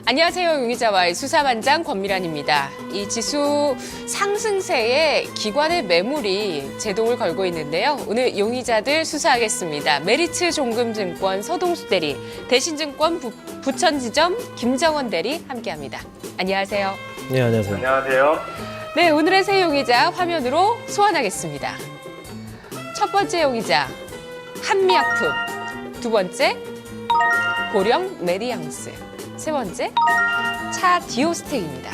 안녕하세요. 용의자와의 수사반장 권미란입니다. 이 지수 상승세에 기관의 매물이 제동을 걸고 있는데요. 오늘 용의자들 수사하겠습니다. 메리츠 종금증권 서동수 대리, 대신증권 부천지점 김정원 대리 함께합니다. 안녕하세요. 네, 안녕하세요. 안녕하세요. 네, 오늘의 새 용의자 화면으로 소환하겠습니다. 첫 번째 용의자 한미약품, 두 번째 고령 메디앙스, 세 번째 차 디오스텍입니다.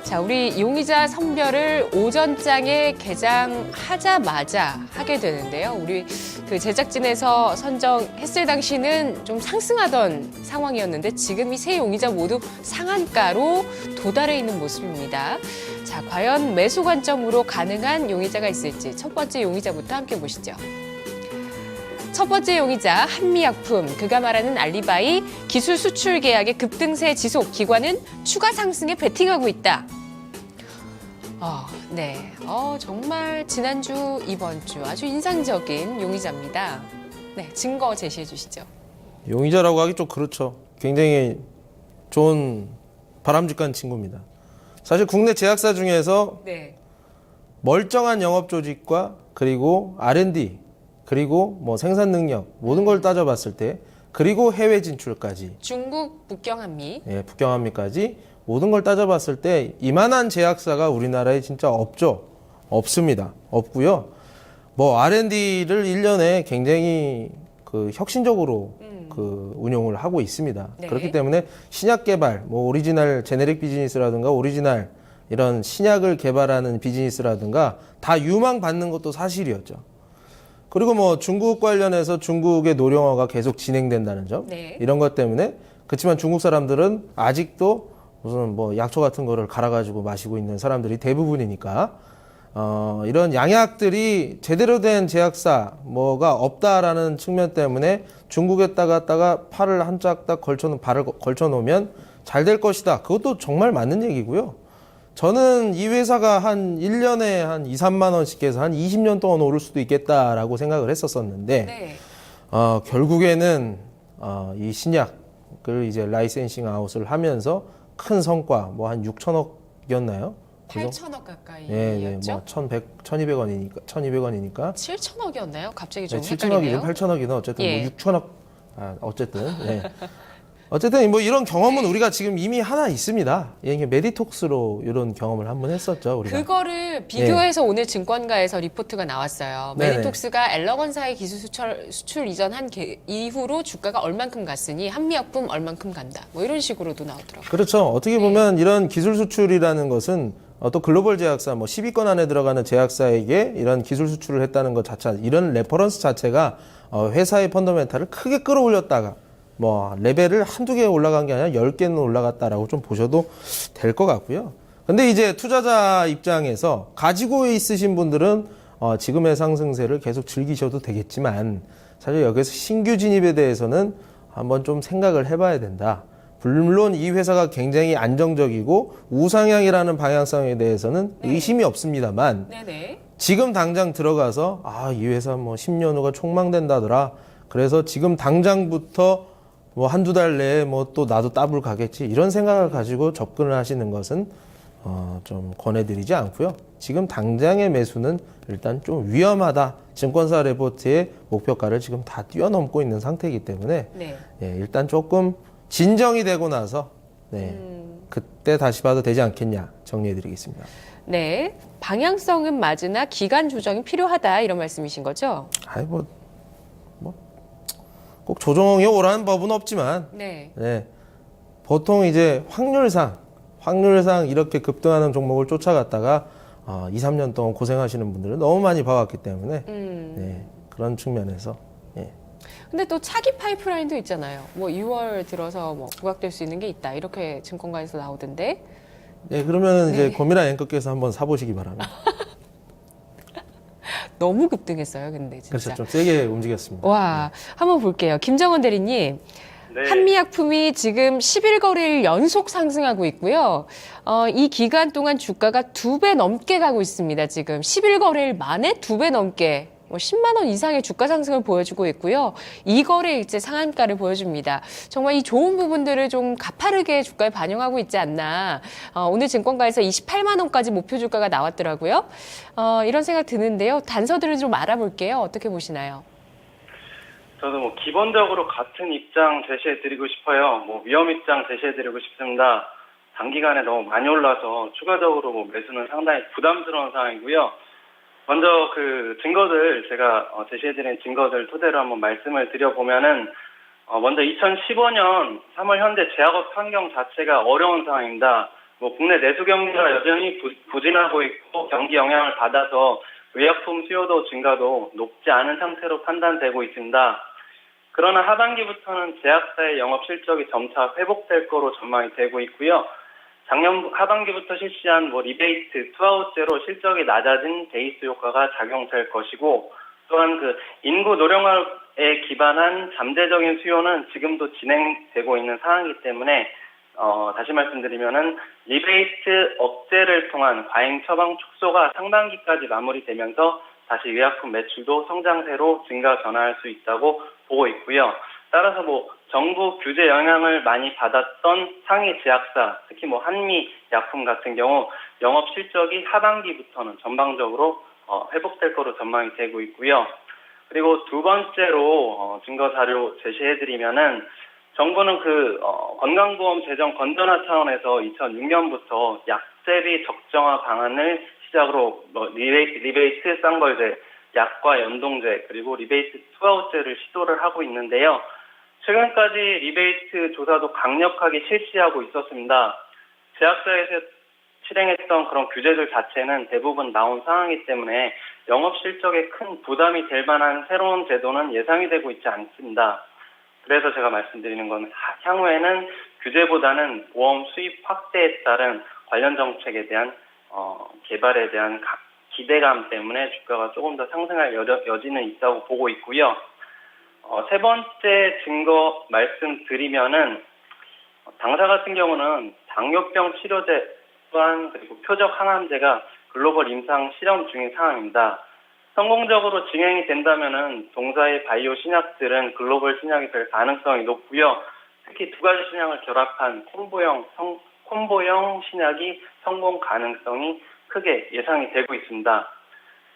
자, 우리 용의자 선별을 오전장에 개장하자마자 하게 되는데요. 우리 그 제작진에서 선정했을 당시는 좀 상승하던 상황이었는데 지금 이 세 용의자 모두 상한가로 도달해 있는 모습입니다. 자, 과연 매수 관점으로 가능한 용의자가 있을지 첫 번째 용의자부터 함께 보시죠. 첫 번째 용의자 한미약품, 그가 말하는 알리바이 기술 수출 계약의 급등세 지속, 기관은 추가 상승에 베팅하고 있다. 네. 정말 지난주, 이번 주 아주 인상적인 용의자입니다. 네, 증거 제시해 주시죠. 용의자라고 하기 좀 그렇죠. 굉장히 좋은 바람직한 친구입니다. 사실 국내 제약사 중에서 네. 멀쩡한 영업 조직과 그리고 R&D 그리고 뭐 생산 능력 모든 걸 따져봤을 때 그리고 해외 진출까지 중국 북경한미. 예, 북경한미까지 모든 걸 따져봤을 때 이만한 제약사가 우리나라에 진짜 없죠. 없습니다. 없고요. 뭐 R&D를 1년에 굉장히 그 혁신적으로 그 운용을 하고 있습니다. 네. 그렇기 때문에 신약 개발, 뭐 오리지널 제네릭 비즈니스라든가 오리지널 이런 신약을 개발하는 비즈니스라든가 다 유망받는 것도 사실이었죠. 그리고 뭐 중국 관련해서 중국의 노령화가 계속 진행된다는 점, 네. 이런 것 때문에 그렇지만 중국 사람들은 아직도 무슨 뭐 약초 같은 거를 갈아가지고 마시고 있는 사람들이 대부분이니까 이런 양약들이 제대로 된 제약사 뭐가 없다라는 측면 때문에 중국에다가 팔을 한 짝 딱 발을 걸쳐 놓으면 잘 될 것이다. 그것도 정말 맞는 얘기고요. 저는 이 회사가 한 1년에 한 2, 3만 원씩 해서 한 20년 동안 오를 수도 있겠다라고 생각을 했었었는데, 네. 결국에는, 이 신약을 이제 라이센싱 아웃을 하면서 큰 성과, 뭐 한 6천억이었나요? 8천억 가까이였죠? 예, 뭐 1,200원이니까. 7천억이었나요? 갑자기 좀 네, 헷갈리네요. 7천억이든 8천억이든 어쨌든 예. 뭐 6천억, 어쨌든, 예. 어쨌든 뭐 이런 경험은 우리가 지금 이미 하나 있습니다. 이게 메디톡스로 이런 경험을 한번 했었죠, 우리가. 그거를 비교해서 오늘 증권가에서 리포트가 나왔어요. 네네. 메디톡스가 엘러건사의 기술 수출 이전한 이후로 주가가 얼만큼 갔으니 한미약품 얼만큼 간다. 뭐 이런 식으로도 나오더라고요. 그렇죠. 어떻게 보면 이런 기술 수출이라는 것은 또 글로벌 제약사, 뭐 10위권 안에 들어가는 제약사에게 이런 기술 수출을 했다는 것 자체, 이런 레퍼런스 자체가 회사의 펀더멘탈을 크게 끌어올렸다가 뭐 레벨을 한두 개 올라간 게 아니라 10개는 올라갔다라고 좀 보셔도 될 것 같고요. 근데 이제 투자자 입장에서 가지고 있으신 분들은 지금의 상승세를 계속 즐기셔도 되겠지만 사실 여기서 신규 진입에 대해서는 한번 좀 생각을 해봐야 된다. 물론 이 회사가 굉장히 안정적이고 우상향이라는 방향성에 대해서는 의심이 없습니다만 네네. 지금 당장 들어가서 이 회사 뭐 10년 후가 촉망된다더라. 그래서 지금 당장부터 뭐 한두 달 내에 뭐 또 나도 따블 가겠지 이런 생각을 가지고 접근을 하시는 것은 좀 권해드리지 않고요. 지금 당장의 매수는 일단 좀 위험하다. 증권사 레포트의 목표가를 지금 다 뛰어넘고 있는 상태이기 때문에 네. 예, 일단 조금 진정이 되고 나서 그때 다시 봐도 되지 않겠냐 정리해드리겠습니다. 네. 방향성은 맞으나 기간 조정이 필요하다 이런 말씀이신 거죠? 꼭 조정이 오라는 법은 없지만 네. 보통 이제 확률상 이렇게 급등하는 종목을 쫓아갔다가 2, 3년 동안 고생하시는 분들은 너무 많이 봐왔기 때문에 그런 측면에서 근데 또 차기 파이프라인도 있잖아요. 뭐 6월 들어서 뭐 부각될 수 있는 게 있다. 이렇게 증권가에서 나오던데. 그러면 이제 고미란 앵커께서 한번 사보시기 바랍니다. 너무 급등했어요, 근데 진짜. 그래서 좀 세게 움직였습니다. 와, 한번 볼게요. 김정원 대리님. 네. 한미약품이 지금 10일 연속 상승하고 있고요. 이 기간 동안 주가가 2배 넘게 가고 있습니다. 지금 10일 거래일 만에 2배 넘게 뭐 10만 원 이상의 주가 상승을 보여주고 있고요. 이거래 일제 상한가를 보여줍니다. 정말 이 좋은 부분들을 좀 가파르게 주가에 반영하고 있지 않나. 오늘 증권가에서 28만 원까지 목표 주가가 나왔더라고요. 이런 생각 드는데요. 단서들을 좀 알아볼게요. 어떻게 보시나요? 저도 뭐 기본적으로 같은 입장 제시해드리고 싶어요. 뭐 위험 입장 제시해드리고 싶습니다. 단기간에 너무 많이 올라서 추가적으로 뭐 매수는 상당히 부담스러운 상황이고요. 먼저 그 증거들 제가 제시해드린 증거들 토대로 한번 말씀을 드려보면은 먼저 2015년 3월 현재 제약업 환경 자체가 어려운 상황입니다. 뭐 국내 내수 경기가 여전히 부진하고 있고 경기 영향을 받아서 의약품 수요도 증가도 높지 않은 상태로 판단되고 있습니다. 그러나 하반기부터는 제약사의 영업 실적이 점차 회복될 거로 전망이 되고 있고요. 작년 하반기부터 실시한 리베이트, 투아웃제로 실적이 낮아진 베이스 효과가 작용될 것이고, 또한 그 인구 노령화에 기반한 잠재적인 수요는 지금도 진행되고 있는 상황이기 때문에 다시 말씀드리면은 리베이트 억제를 통한 과잉 처방 축소가 상반기까지 마무리되면서 다시 의약품 매출도 성장세로 증가 전환할 수 있다고 보고 있고요. 따라서 정부 규제 영향을 많이 받았던 상위 제약사, 특히 한미 약품 같은 경우 영업 실적이 하반기부터는 전방적으로 회복될 거로 전망이 되고 있고요. 그리고 두 번째로 증거 자료 제시해드리면은 정부는 건강보험 재정 건전화 차원에서 2006년부터 약세비 적정화 방안을 시작으로 리베이트 쌍벌제, 약과 연동제, 그리고 리베이트 투아웃제를 시도를 하고 있는데요. 최근까지 리베이트 조사도 강력하게 실시하고 있었습니다. 제약사에서 실행했던 그런 규제들 자체는 대부분 나온 상황이기 때문에 영업 실적에 큰 부담이 될 만한 새로운 제도는 예상이 되고 있지 않습니다. 그래서 제가 말씀드리는 건 향후에는 규제보다는 보험 수입 확대에 따른 관련 정책에 대한 개발에 대한 기대감 때문에 주가가 조금 더 상승할 여지는 있다고 보고 있고요. 세 번째 증거 말씀드리면은 당사 같은 경우는 당뇨병 치료제 또한 그리고 표적 항암제가 글로벌 임상 실험 중인 상황입니다. 성공적으로 진행이 된다면은 동사의 바이오 신약들은 글로벌 신약이 될 가능성이 높고요. 특히 두 가지 신약을 결합한 콤보형 신약이 성공 가능성이 크게 예상이 되고 있습니다.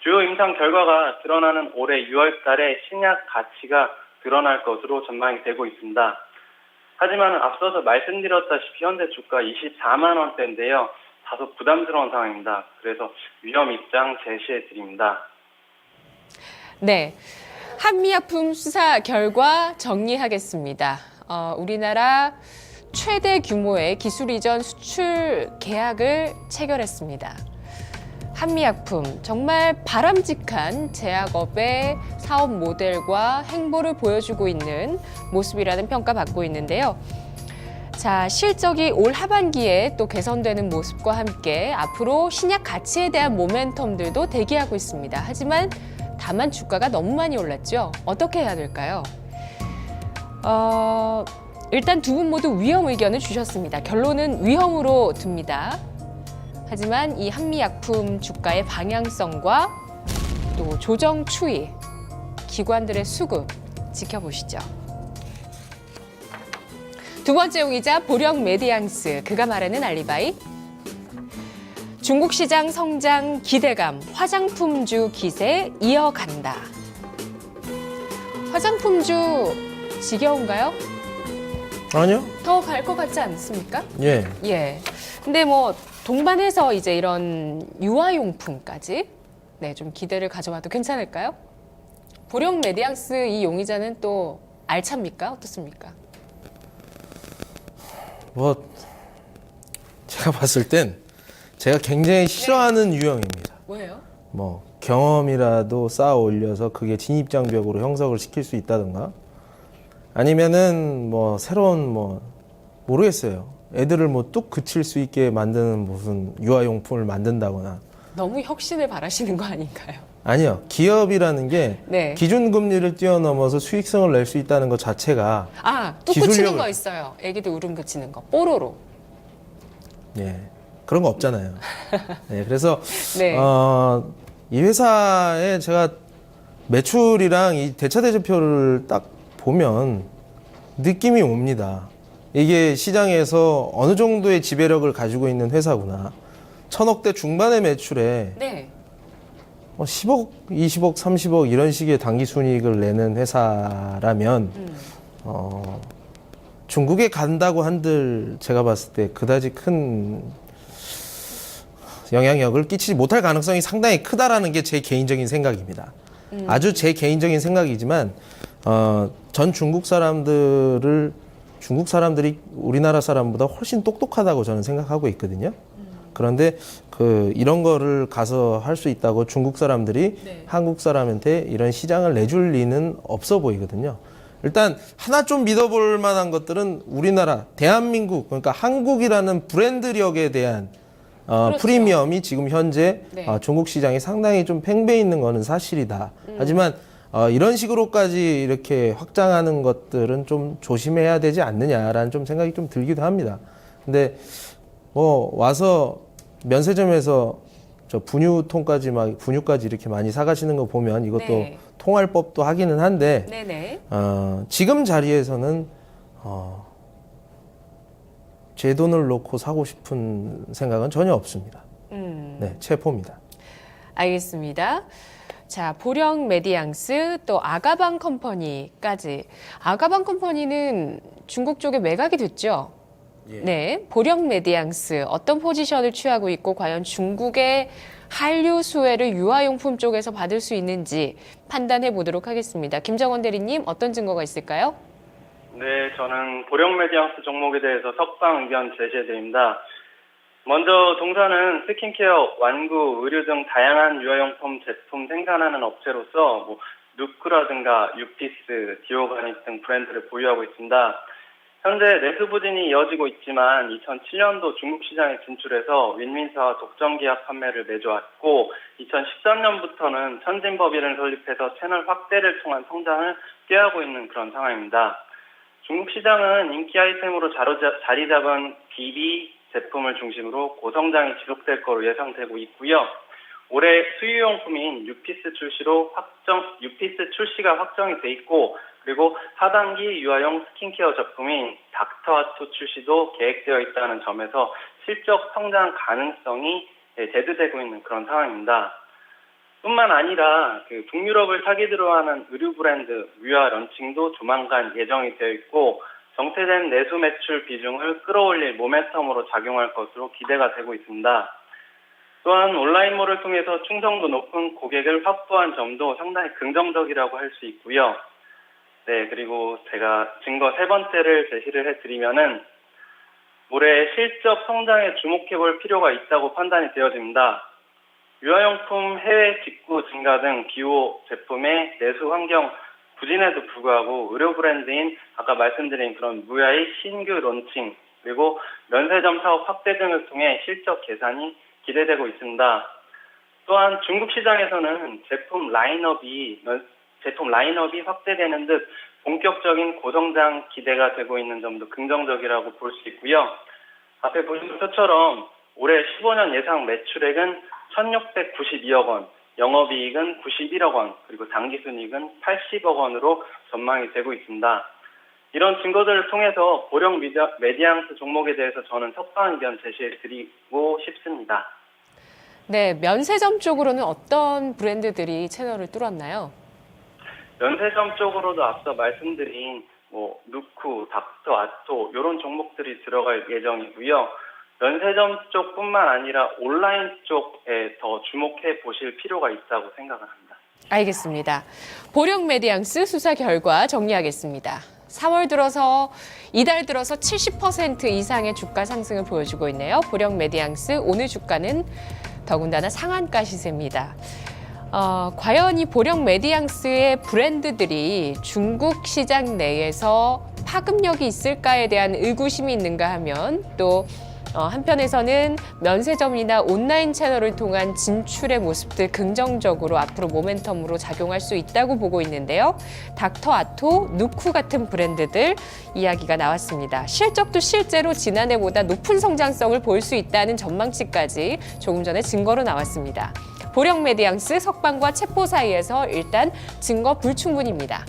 주요 임상 결과가 드러나는 올해 6월 달에 신약 가치가 드러날 것으로 전망이 되고 있습니다. 하지만 앞서서 말씀드렸다시피 현재 주가 24만 원대인데요. 다소 부담스러운 상황입니다. 그래서 위험 입장 제시해 드립니다. 네, 한미약품 수사 결과 정리하겠습니다. 우리나라 최대 규모의 기술 이전 수출 계약을 체결했습니다. 한미약품, 정말 바람직한 제약업의 사업 모델과 행보를 보여주고 있는 모습이라는 평가받고 있는데요. 자, 실적이 올 하반기에 또 개선되는 모습과 함께 앞으로 신약 가치에 대한 모멘텀들도 대기하고 있습니다. 하지만 다만 주가가 너무 많이 올랐죠. 어떻게 해야 될까요? 일단 두 분 모두 위험 의견을 주셨습니다. 결론은 위험으로 둡니다. 하지만 이 한미약품 주가의 방향성과 또 조정 추이, 기관들의 수급 지켜보시죠. 두 번째 용의자 보령 메디앙스, 그가 말하는 알리바이. 중국 시장 성장 기대감, 화장품주 기세 이어간다. 화장품주 지겨운가요? 아니요. 더 갈 것 같지 않습니까? 예. 예. 근데 동반해서 이제 이런 유아용품까지 좀 기대를 가져봐도 괜찮을까요? 보령 메디앙스 이 용의자는 또 알찹니까? 어떻습니까? 제가 봤을 땐 제가 굉장히 싫어하는 유형입니다. 뭐예요? 경험이라도 쌓아 올려서 그게 진입장벽으로 형성을 시킬 수 있다든가 아니면은 새로운 모르겠어요. 애들을 뚝 그칠 수 있게 만드는 무슨 유아용품을 만든다거나. 너무 혁신을 바라시는 거 아닌가요? 아니요. 기업이라는 게 네. 기준금리를 뛰어넘어서 수익성을 낼 수 있다는 것 자체가 또 그치는 거 있어요. 애기들 울음 그치는 거. 뽀로로. 예. 그런 거 없잖아요. 네, 그래서 네. 이 회사에 제가 매출이랑 이 대차대조표를 딱 보면 느낌이 옵니다. 이게 시장에서 어느 정도의 지배력을 가지고 있는 회사구나. 1000억대 중반의 매출에 네. 10억, 20억, 30억 이런 식의 당기 순이익을 내는 회사라면 중국에 간다고 한들 제가 봤을 때 그다지 큰 영향력을 끼치지 못할 가능성이 상당히 크다라는 게 제 개인적인 생각입니다. 아주 제 개인적인 생각이지만 전 중국 사람들이 우리나라 사람보다 훨씬 똑똑하다고 저는 생각하고 있거든요. 그런데 이런 거를 가서 할 수 있다고 중국 사람들이 네. 한국 사람한테 이런 시장을 내줄 리는 없어 보이거든요. 일단 하나 좀 믿어볼 만한 것들은 우리나라, 대한민국, 그러니까 한국이라는 브랜드력에 대한 그렇죠. 프리미엄이 지금 현재 네. 중국 시장에 상당히 좀 팽배해 있는 거는 사실이다. 하지만 이런 식으로까지 이렇게 확장하는 것들은 좀 조심해야 되지 않느냐라는 좀 생각이 좀 들기도 합니다. 근데 와서 면세점에서 저 분유까지 이렇게 많이 사가시는 거 보면 이것도 네. 통할 법도 하기는 한데 네네. 지금 자리에서는 제 돈을 놓고 사고 싶은 생각은 전혀 없습니다. 네, 체포입니다. 알겠습니다. 자, 보령 메디앙스 또 아가방 컴퍼니까지. 아가방 컴퍼니는 중국 쪽에 매각이 됐죠? 예. 네, 보령 메디앙스 어떤 포지션을 취하고 있고 과연 중국의 한류 수혜를 유아용품 쪽에서 받을 수 있는지 판단해 보도록 하겠습니다. 김정원 대리님, 어떤 증거가 있을까요? 네, 저는 보령 메디앙스 종목에 대해서 석방 의견 제시해드립니다. 먼저 동사는 스킨케어, 완구, 의류 등 다양한 유아용품 제품 생산하는 업체로서 누크라든가 유피스, 디오가닉 등 브랜드를 보유하고 있습니다. 현재 내수 부진이 이어지고 있지만 2007년도 중국 시장에 진출해서 윈윈사와 독점 계약 판매를 맺어왔고 2013년부터는 천진법인을 설립해서 채널 확대를 통한 성장을 꾀하고 있는 그런 상황입니다. 중국 시장은 인기 아이템으로 자리 잡은 BB 제품을 중심으로 고성장이 지속될 거로 예상되고 있고요. 올해 수유용품인 유피스 출시가 확정이 돼 있고, 그리고 하반기 유아용 스킨케어 제품인 닥터아토 출시도 계획되어 있다는 점에서 실적 성장 가능성이 대두되고 있는 그런 상황입니다. 뿐만 아니라 북유럽을 타깃으로 하는 의류 브랜드 뮤아 런칭도 조만간 예정이 되어 있고, 정체된 내수 매출 비중을 끌어올릴 모멘텀으로 작용할 것으로 기대가 되고 있습니다. 또한 온라인몰을 통해서 충성도 높은 고객을 확보한 점도 상당히 긍정적이라고 할 수 있고요. 네, 그리고 제가 증거 세 번째를 제시를 해드리면은 올해 실적 성장에 주목해볼 필요가 있다고 판단이 되어집니다. 유아용품 해외 직구 증가 등 기호 제품의 내수 환경 부진에도 불구하고 의료 브랜드인 아까 말씀드린 그런 무야의 신규 론칭 그리고 면세점 사업 확대 등을 통해 실적 개선이 기대되고 있습니다. 또한 중국 시장에서는 제품 라인업이 확대되는 듯 본격적인 고성장 기대가 되고 있는 점도 긍정적이라고 볼 수 있고요. 앞에 보신 것처럼 올해 15년 예상 매출액은 1,692억 원, 영업이익은 91억 원, 그리고 당기순이익은 80억 원으로 전망이 되고 있습니다. 이런 증거들을 통해서 보령 메디앙스 종목에 대해서 저는 석방 의견 제시해드리고 싶습니다. 네, 면세점 쪽으로는 어떤 브랜드들이 채널을 뚫었나요? 면세점 쪽으로도 앞서 말씀드린 누쿠, 닥터아토 이런 종목들이 들어갈 예정이고요. 면세점 쪽뿐만 아니라 온라인 쪽에 더 주목해 보실 필요가 있다고 생각을 합니다. 알겠습니다. 보령 메디앙스 수사 결과 정리하겠습니다. 4월 들어서 이달 들어서 70% 이상의 주가 상승을 보여주고 있네요. 보령 메디앙스 오늘 주가는 더군다나 상한가 시세입니다. 과연 이 보령 메디앙스의 브랜드들이 중국 시장 내에서 파급력이 있을까에 대한 의구심이 있는가 하면 또 한편에서는 면세점이나 온라인 채널을 통한 진출의 모습들 긍정적으로 앞으로 모멘텀으로 작용할 수 있다고 보고 있는데요. 닥터아토, 누쿠 같은 브랜드들 이야기가 나왔습니다. 실적도 실제로 지난해보다 높은 성장성을 보일 수 있다는 전망치까지 조금 전에 증거로 나왔습니다. 보령 메디앙스 석방과 체포 사이에서 일단 증거 불충분입니다.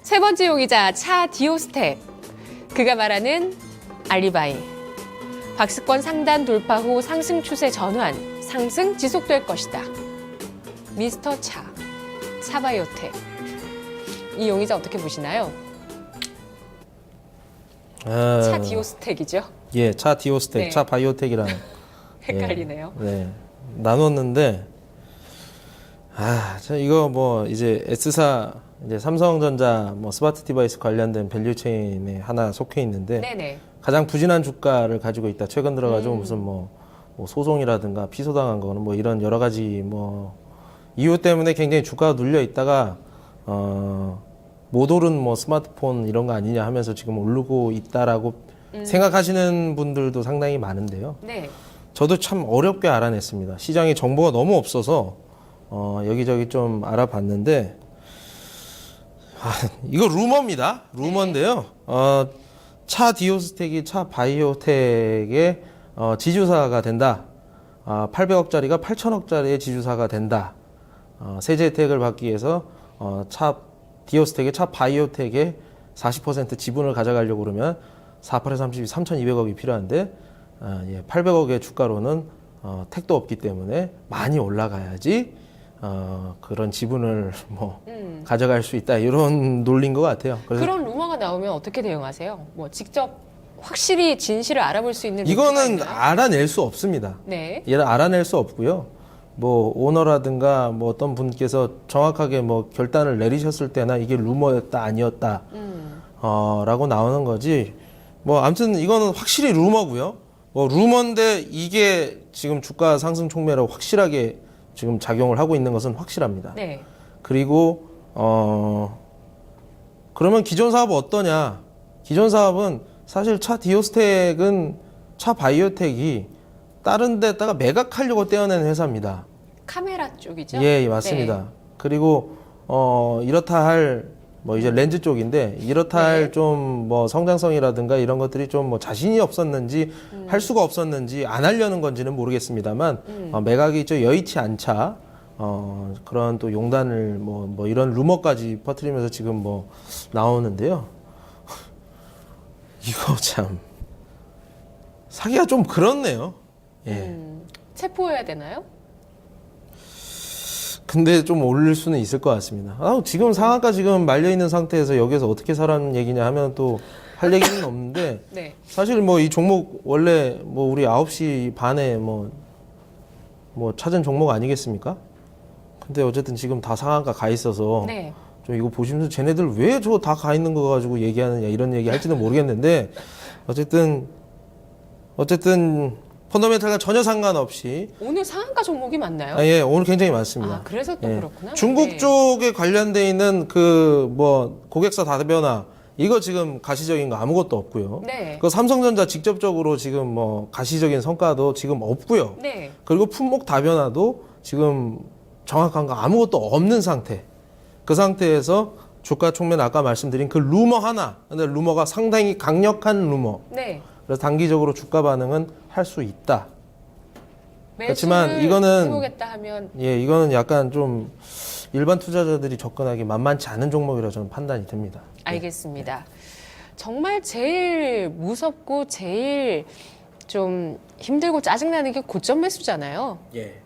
세 번째 용의자 차 디오스텍. 그가 말하는 알리바이. 박스권 상단 돌파 후 상승 추세 전환, 상승 지속될 것이다. 미스터 차바이오텍. 이 용의자 어떻게 보시나요? 차 디오스텍이죠? 예, 차 디오스텍, 네. 차 바이오텍이라는 헷갈리네요. 네, 나눴는데 이거 뭐 이제 S사 이제 삼성전자 뭐 스마트 디바이스 관련된 밸류체인에 하나 속해 있는데 네네. 가장 부진한 주가를 가지고 있다. 최근 들어가지고 무슨 뭐 소송이라든가 피소당한 거는 뭐 이런 여러 가지 뭐 이유 때문에 굉장히 주가가 눌려 있다가 못 오른 뭐 스마트폰 이런 거 아니냐 하면서 지금 오르고 있다라고 생각하시는 분들도 상당히 많은데요. 네. 저도 참 어렵게 알아냈습니다. 시장에 정보가 너무 없어서 여기저기 좀 알아봤는데 이거 루머입니다. 루머인데요. 차 디오스텍이 차 바이오텍의 지주사가 된다. 800억짜리가 8천억짜리의 지주사가 된다. 세제 혜택을 받기 위해서 차 디오스텍의 차 바이오텍의 40% 지분을 가져가려고 그러면 4, 8에 30이 3,200억이 필요한데 800억의 주가로는 택도 없기 때문에 많이 올라가야지 그런 지분을 뭐 가져갈 수 있다 이런 논리인 것 같아요. 그래서 그런 루머가 나오면 어떻게 대응하세요? 뭐 직접 확실히 진실을 알아볼 수 있는 루트가 이거는 있나요? 알아낼 수 없습니다. 네. 얘를 알아낼 수 없고요. 뭐 오너라든가 뭐 어떤 분께서 정확하게 뭐 결단을 내리셨을 때나 이게 루머였다 아니었다 라고 나오는 거지. 뭐 아무튼 이거는 확실히 루머고요. 뭐 루머인데 이게 지금 주가 상승 촉매로 확실하게 지금 작용을 하고 있는 것은 확실합니다. 네. 그리고 그러면 기존 사업은 어떠냐? 기존 사업은 사실 차 디오스텍은 차 바이오텍이 다른 데다가 매각하려고 떼어낸 회사입니다. 카메라 쪽이죠? 예, 맞습니다. 네. 그리고 이렇다 할 뭐 이제 렌즈 쪽인데 이렇다 할 좀 뭐 성장성이라든가 이런 것들이 좀 뭐 자신이 없었는지 할 수가 없었는지 안 하려는 건지는 모르겠습니다만 매각이 좀 여의치 않자 그런 또 용단을 뭐 이런 루머까지 퍼뜨리면서 지금 뭐 나오는데요. 이거 참 사기가 좀 그렇네요. 예. 체포해야 되나요? 근데 좀 올릴 수는 있을 것 같습니다. 지금 상한가 지금 말려 있는 상태에서 여기서 어떻게 사라는 얘기냐 하면 또 할 얘기는 없는데 네. 사실 뭐 이 종목 원래 뭐 우리 9시 반에 뭐 찾은 종목 아니겠습니까? 근데 어쨌든 지금 다 상한가 가 있어서 네. 좀 이거 보시면서 쟤네들 왜 저 다 가 있는 거 가지고 얘기하느냐 이런 얘기 할지는 모르겠는데 어쨌든 펀더멘탈과 전혀 상관없이 오늘 상한가 종목이 맞나요? 예, 오늘 굉장히 많습니다. 그래서 또 예. 그렇구나. 중국 네. 쪽에 관련돼 있는 그 뭐 고객사 다변화 이거 지금 가시적인 거 아무것도 없고요. 네. 그 삼성전자 직접적으로 지금 뭐 가시적인 성과도 지금 없고요. 네. 그리고 품목 다변화도 지금 정확한 거 아무것도 없는 상태. 그 상태에서 주가 촉매는 아까 말씀드린 그 루머 하나. 근데 루머가 상당히 강력한 루머. 네. 그래서 단기적으로 주가 반응은 할 수 있다. 그렇지만 매수를 이거는 해보겠다 하면 예, 이거는 약간 좀 일반 투자자들이 접근하기 만만치 않은 종목이라 저는 판단이 듭니다. 알겠습니다. 정말 제일 무섭고 제일 좀 힘들고 짜증나는 게 고점 매수잖아요.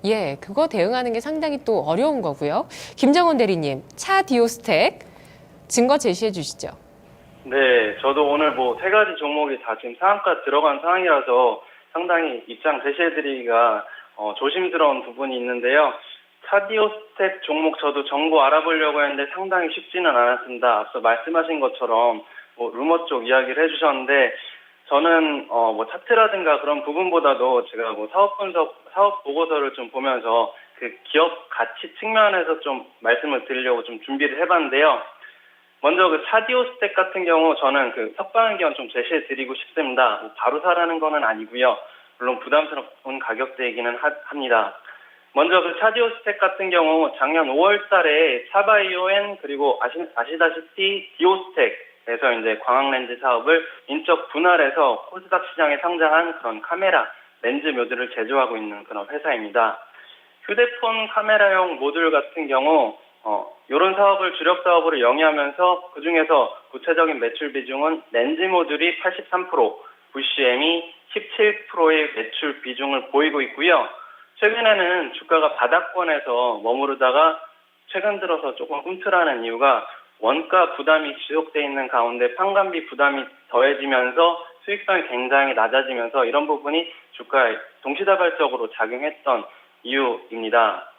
예. 그거 대응하는 게 상당히 또 어려운 거고요. 김정원 대리님, 차 디오스텍 증거 제시해 주시죠. 네, 저도 오늘 뭐 세 가지 종목이 다 지금 상한가 들어간 상황이라서 상당히 입장 제시해드리기가 조심스러운 부분이 있는데요. 차디오스텍 종목 저도 정보 알아보려고 했는데 상당히 쉽지는 않았습니다. 앞서 말씀하신 것처럼 뭐 루머 쪽 이야기를 해주셨는데 저는 뭐 차트라든가 그런 부분보다도 제가 뭐 사업 분석, 사업 보고서를 좀 보면서 그 기업 가치 측면에서 좀 말씀을 드리려고 좀 준비를 해봤는데요. 먼저 그 차디오스텍 같은 경우 저는 그 석방 의견 좀 제시해 드리고 싶습니다. 뭐 바로 사라는 거는 아니고요. 물론 부담스러운 가격대이기는 합니다. 먼저 그 차디오스텍 같은 경우 작년 5월 달에 차바이오엔 그리고 아시다시피 디오스텍 해서 이제 광학렌즈 사업을 인적 분할해서 코스닥 시장에 상장한 그런 카메라 렌즈 모듈을 제조하고 있는 그런 회사입니다. 휴대폰 카메라용 모듈 같은 경우 이런 사업을 주력 사업으로 영위하면서 그중에서 구체적인 매출 비중은 렌즈 모듈이 83%, VCM이 17%의 매출 비중을 보이고 있고요. 최근에는 주가가 바닥권에서 머무르다가 최근 들어서 조금 꿈틀하는 이유가 원가 부담이 지속되어 있는 가운데 판관비 부담이 더해지면서 수익성이 굉장히 낮아지면서 이런 부분이 주가에 동시다발적으로 작용했던 이유입니다.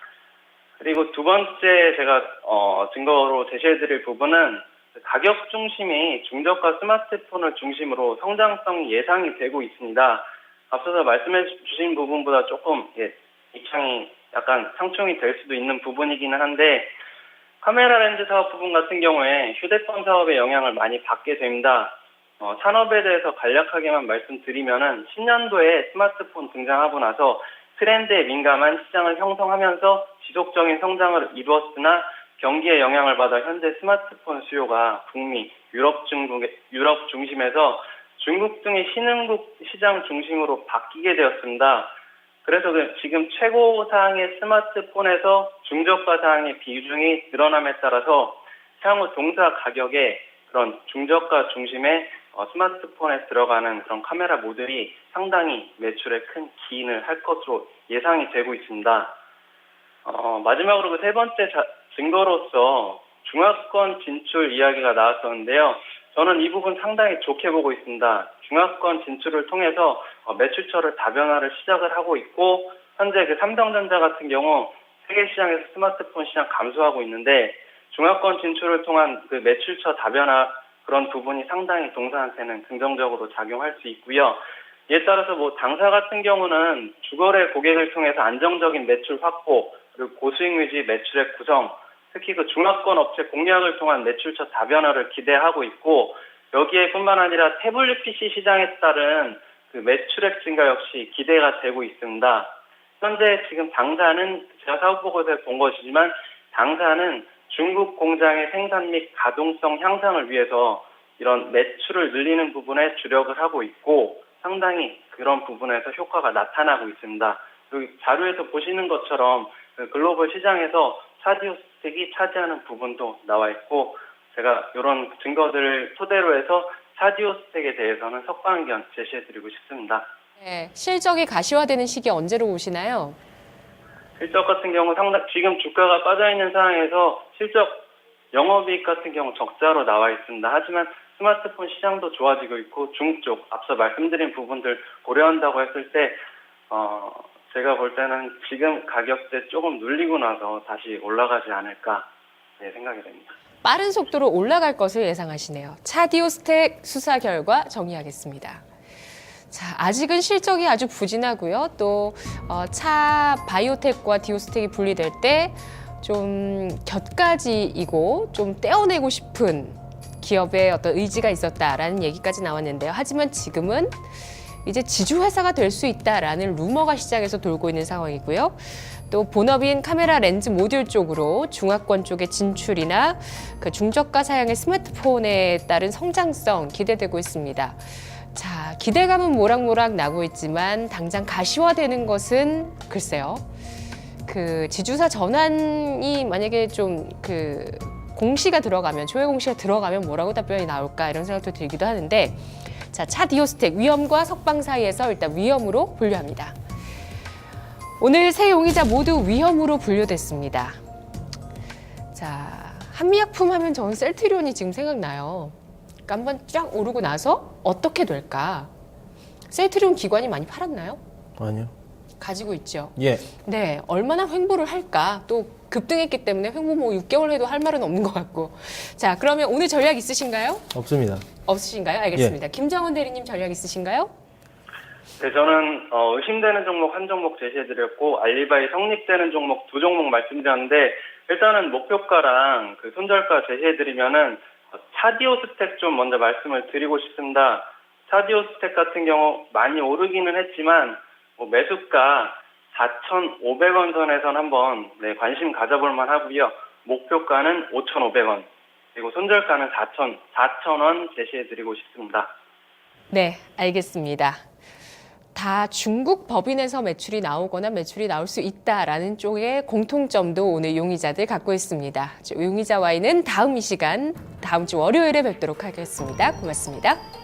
그리고 두 번째 제가 증거로 제시해드릴 부분은 가격 중심이 중저가 스마트폰을 중심으로 성장성이 예상이 되고 있습니다. 앞서서 말씀해 주신 부분보다 조금 입장이 약간 상충이 될 수도 있는 부분이기는 한데 카메라 렌즈 사업 부분 같은 경우에 휴대폰 사업의 영향을 많이 받게 됩니다. 산업에 대해서 간략하게만 말씀드리면은 10년도에 스마트폰 등장하고 나서 트렌드에 민감한 시장을 형성하면서 지속적인 성장을 이루었으나 경기에 영향을 받아 현재 스마트폰 수요가 북미, 유럽 중심에서 중국 등의 신흥국 시장 중심으로 바뀌게 되었습니다. 그래서 지금 최고사항의 스마트폰에서 중저가 사항의 비중이 늘어남에 따라서 향후 동사 가격에 그런 중저가 중심의 스마트폰에 들어가는 그런 카메라 모듈이 상당히 매출에 큰 기인을 할 것으로 예상이 되고 있습니다. 마지막으로 그 세 번째 증거로서 중화권 진출 이야기가 나왔었는데요. 저는 이 부분 상당히 좋게 보고 있습니다. 중화권 진출을 통해서 매출처를 다변화를 시작을 하고 있고 현재 그 삼성전자 같은 경우 세계 시장에서 스마트폰 시장 감소하고 있는데 중화권 진출을 통한 그 매출처 다변화 그런 부분이 상당히 동사한테는 긍정적으로 작용할 수 있고요. 이에 따라서 당사 같은 경우는 주거래 고객을 통해서 안정적인 매출 확보 그리고 고수익 유지 매출의 구성 특히 그 중화권 업체 공략을 통한 매출처 다변화를 기대하고 있고 여기에 뿐만 아니라 태블릿 PC 시장에 따른 그 매출액 증가 역시 기대가 되고 있습니다. 현재 지금 당사는 제가 사업보고서에 본 것이지만 당사는 중국 공장의 생산 및 가동성 향상을 위해서 이런 매출을 늘리는 부분에 주력을 하고 있고 상당히 그런 부분에서 효과가 나타나고 있습니다. 여기 자료에서 보시는 것처럼 글로벌 시장에서 사디오스텍이 차지하는 부분도 나와 있고 제가 이런 증거들을 토대로 해서 사디오스텍에 대해서는 석방견 제시해드리고 싶습니다. 네, 실적이 가시화되는 시기 언제로 보시나요? 실적 같은 경우 지금 주가가 빠져있는 상황에서 실적 영업이익 같은 경우 적자로 나와 있습니다. 하지만 스마트폰 시장도 좋아지고 있고 중국 쪽 앞서 말씀드린 부분들 고려한다고 했을 때 제가 볼 때는 지금 가격대 조금 눌리고 나서 다시 올라가지 않을까 생각이 됩니다. 빠른 속도로 올라갈 것을 예상하시네요. 차디오스텍 수사 결과 정리하겠습니다. 자, 아직은 실적이 아주 부진하고요. 또 차 바이오텍과 디오스텍이 분리될 때 좀 곁가지이고 좀 떼어내고 싶은 기업의 어떤 의지가 있었다라는 얘기까지 나왔는데요. 하지만 지금은 이제 지주회사가 될 수 있다라는 루머가 시장에서 돌고 있는 상황이고요. 또 본업인 카메라 렌즈 모듈 쪽으로 중화권 쪽의 진출이나 그 중저가 사양의 스마트폰에 따른 성장성 기대되고 있습니다. 자, 기대감은 모락모락 나고 있지만 당장 가시화되는 것은 글쎄요. 그 지주사 전환이 만약에 좀 공시가 들어가면 조회 공시가 들어가면 뭐라고 답변이 나올까 이런 생각도 들기도 하는데 자, 차디오스텍 위험과 석방 사이에서 일단 위험으로 분류합니다. 오늘 세 용의자 모두 위험으로 분류됐습니다. 자, 한미약품 하면 저는 셀트리온이 지금 생각나요. 그러니까 한번 쫙 오르고 나서 어떻게 될까? 셀트리온 기관이 많이 팔았나요? 아니요. 가지고 있죠. 예. 네, 얼마나 횡보를 할까? 또 급등했기 때문에 횡보 6개월 해도 할 말은 없는 것 같고. 자, 그러면 오늘 전략 있으신가요? 없습니다. 없으신가요? 알겠습니다. 김정은 대리님 전략 있으신가요? 네, 저는 의심되는 종목 한 종목 제시해드렸고 알리바이 성립되는 종목 두 종목 말씀드렸는데 일단은 목표가랑 그 손절가 제시해드리면은 차디오스텍 좀 먼저 말씀을 드리고 싶습니다. 차디오스텍 같은 경우 많이 오르기는 했지만 매수가 4,500원 선에선 한번 관심 가져볼 만하고요. 목표가는 5,500원. 그리고 손절가는 4,000원 제시해드리고 싶습니다. 네, 알겠습니다. 다 중국 법인에서 매출이 나오거나 매출이 나올 수 있다라는 쪽의 공통점도 오늘 용의자들 갖고 있습니다. 용의자 Y는 다음 이 시간, 다음 주 월요일에 뵙도록 하겠습니다. 고맙습니다.